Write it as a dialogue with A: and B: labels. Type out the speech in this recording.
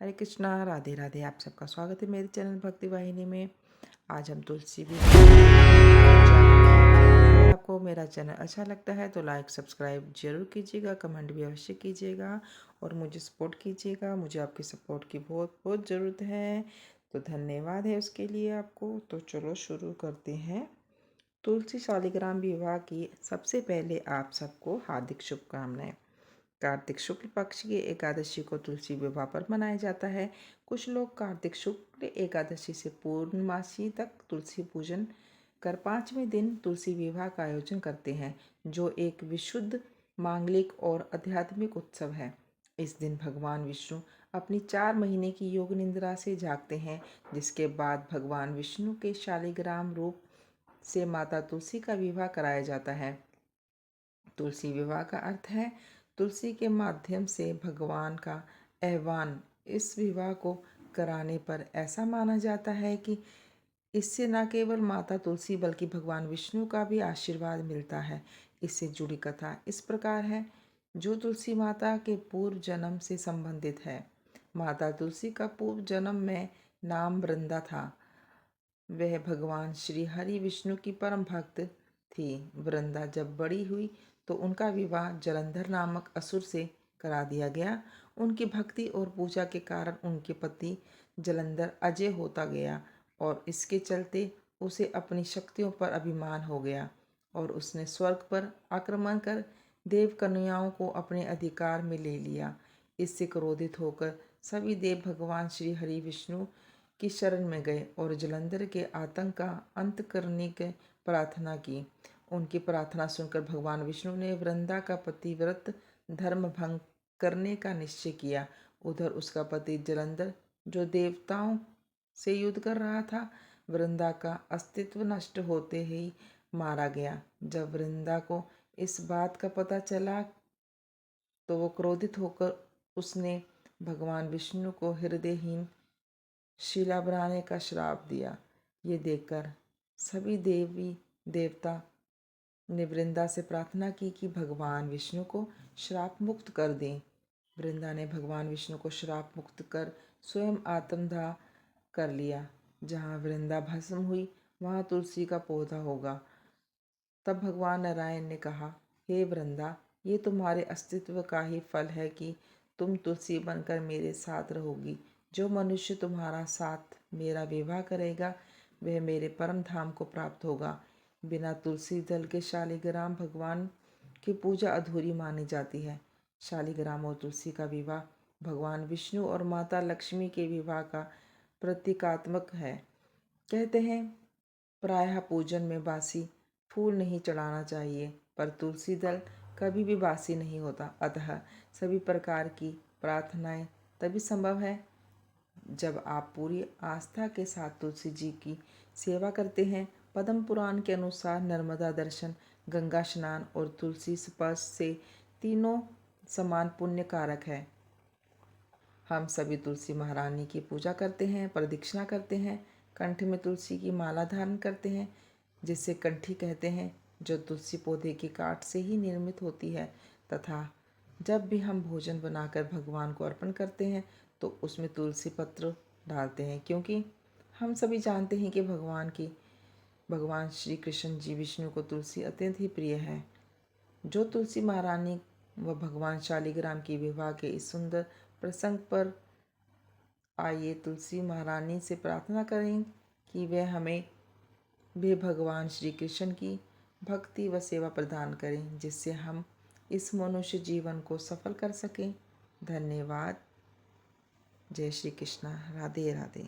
A: हरे कृष्णा, राधे राधे। आप सबका स्वागत है मेरे चैनल भक्ति वाहिनी में। आज हम तुलसी भी अगर आपको मेरा चैनल अच्छा लगता है तो लाइक सब्सक्राइब जरूर कीजिएगा, कमेंट भी अवश्य कीजिएगा और मुझे सपोर्ट कीजिएगा। मुझे आपके सपोर्ट की बहुत बहुत ज़रूरत है, तो धन्यवाद है उसके लिए आपको। तो चलो शुरू करते हैं। तुलसी शालिग्राम विवाह की सबसे पहले आप सबको हार्दिक शुभकामनाएं। कार्तिक शुक्ल पक्ष की एकादशी को तुलसी विवाह पर मनाया जाता है। कुछ लोग कार्तिक शुक्ल एकादशी से पूर्णमासी तक तुलसी पूजन कर 5वें दिन तुलसी विवाह का आयोजन करते हैं, जो एक विशुद्ध मांगलिक और आध्यात्मिक उत्सव है। इस दिन भगवान विष्णु अपनी 4 महीने की योग निद्रा से जागते हैं, जिसके बाद भगवान विष्णु के शालिग्राम रूप से माता तुलसी का विवाह कराया जाता है। तुलसी विवाह का अर्थ है तुलसी के माध्यम से भगवान का आह्वान। इस विवाह को कराने पर ऐसा माना जाता है कि इससे न केवल माता तुलसी बल्कि भगवान विष्णु का भी आशीर्वाद मिलता है। इससे जुड़ी कथा इस प्रकार है, जो तुलसी माता के पूर्व जन्म से संबंधित है। माता तुलसी का पूर्व जन्म में नाम वृंदा था। वह भगवान श्री हरि विष्णु की परम भक्त थी। वृंदा जब बड़ी हुई तो उनका विवाह जलंधर नामक असुर से करा दिया गया। उनकी भक्ति और पूजा के कारण उनके पति जलंधर अजय होता गया और इसके चलते उसे अपनी शक्तियों पर अभिमान हो गया और उसने स्वर्ग पर आक्रमण कर देव कन्याओं को अपने अधिकार में ले लिया। इससे क्रोधित होकर सभी देव भगवान श्री हरि विष्णु की शरण में गए और जलंधर के आतंक का अंत करने की प्रार्थना की। उनकी प्रार्थना सुनकर भगवान विष्णु ने वृंदा का पतिव्रत धर्म भंग करने का निश्चय किया। उधर उसका पति जलंधर, जो देवताओं से युद्ध कर रहा था, वृंदा का अस्तित्व नष्ट होते ही मारा गया। जब वृंदा को इस बात का पता चला तो वो क्रोधित होकर उसने भगवान विष्णु को हृदयहीन शिला बनाने का श्राप दिया। ये देखकर सभी देवी देवता ने वृंदा से प्रार्थना की कि भगवान विष्णु को श्राप मुक्त कर दें। वृंदा ने भगवान विष्णु को श्राप मुक्त कर स्वयं आत्मदाह कर लिया। जहाँ वृंदा भस्म हुई वहाँ तुलसी का पौधा होगा। तब भगवान नारायण ने कहा, हे वृंदा, ये तुम्हारे अस्तित्व का ही फल है कि तुम तुलसी बनकर मेरे साथ रहोगी। जो मनुष्य तुम्हारा साथ मेरा विवाह करेगा वह मेरे परम धाम को प्राप्त होगा। बिना तुलसी दल के शालिग्राम भगवान की पूजा अधूरी मानी जाती है। शालिग्राम और तुलसी का विवाह भगवान विष्णु और माता लक्ष्मी के विवाह का प्रतीकात्मक है। कहते हैं, प्रायः पूजन में बासी फूल नहीं चढ़ाना चाहिए, पर तुलसी दल कभी भी बासी नहीं होता। अतः सभी प्रकार की प्रार्थनाएं तभी संभव है जब आप पूरी आस्था के साथ तुलसी जी की सेवा करते हैं। पद्म पुराण के अनुसार नर्मदा दर्शन, गंगा स्नान और तुलसी स्पर्श से तीनों समान पुण्य कारक है। हम सभी तुलसी महारानी की पूजा करते हैं, प्रदक्षिणा करते हैं, कंठ में तुलसी की माला धारण करते हैं, जिसे कंठी कहते हैं, जो तुलसी पौधे की काट से ही निर्मित होती है। तथा जब भी हम भोजन बनाकर भगवान को अर्पण करते हैं तो उसमें तुलसी पत्र डालते हैं, क्योंकि हम सभी जानते हैं कि भगवान श्री कृष्ण जी विष्णु को तुलसी अत्यंत ही प्रिय है। जो तुलसी महारानी व भगवान शालिग्राम की विवाह के इस सुंदर प्रसंग पर आइए तुलसी महारानी से प्रार्थना करें कि वे हमें भी भगवान श्री कृष्ण की भक्ति व सेवा प्रदान करें, जिससे हम इस मनुष्य जीवन को सफल कर सकें। धन्यवाद। जय श्री कृष्णा। राधे राधे।